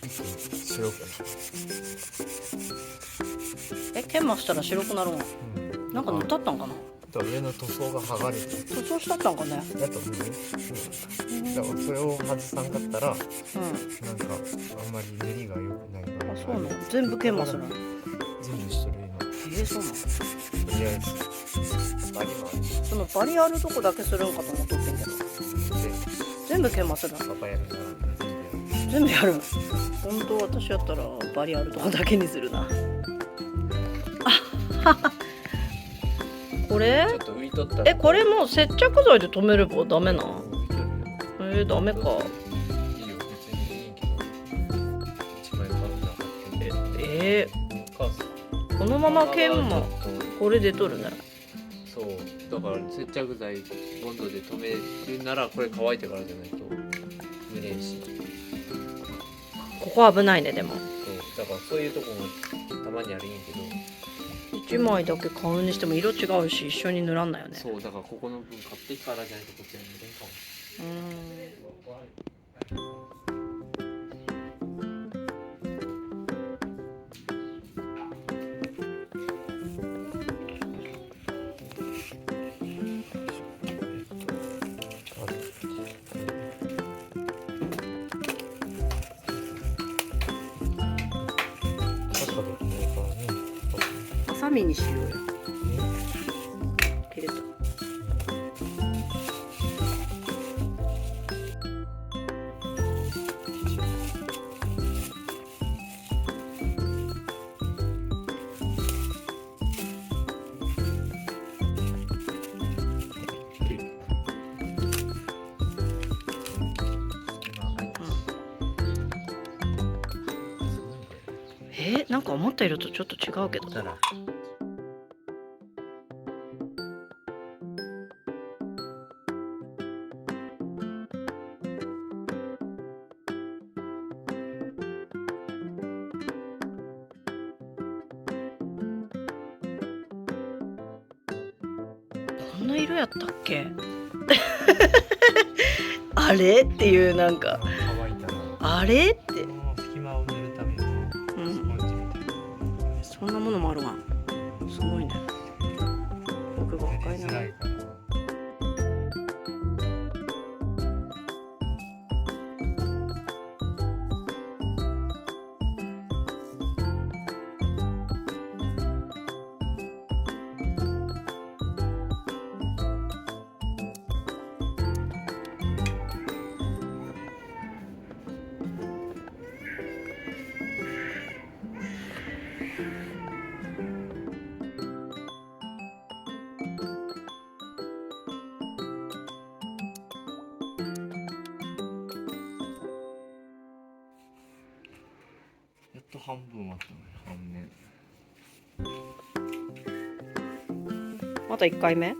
白くなる。研磨したら白くなるの？なんか塗ったったんかな？上の塗装が剥がれて塗装したったんかね。だと思う。だからそれを外さんかったら、なんかあんまり練りが良くないから。あ、そうなの。全部研磨するの？全部しとる今。そうなの。とりあえずバリはそのバリあるとこだけするんかと思っとってんけど。全部研磨するの？パパやるなら全部やる。本当私やったらバリあるとこだけにするな。あ、これ？ちょっと浮いとったら。これもう接着剤で留めればダメな。ダメか。いいよ、別にいいけど。一枚買うな。このまま研磨これで取るね。そう、だから接着剤ボンドで留めるならこれ乾いてからじゃないと塗れんし。ここ危ないね。でもそうだからそういうとこもたまにあるんやけど、1枚だけ買うにしても色違うし一緒に塗らんないよね。そうだからここの分買ってからじゃないとこっちは塗れんかも。ハサミにしようよ。切れた。なんか思った色とちょっと違うけど。こんな色やったっけ？あれっていう、なんかあれって。隙間を塗るためのスポンジみたいな。そんなものもあるわ。すごいね。奥が深いな。やっと半分終わったね、半面。また1回目？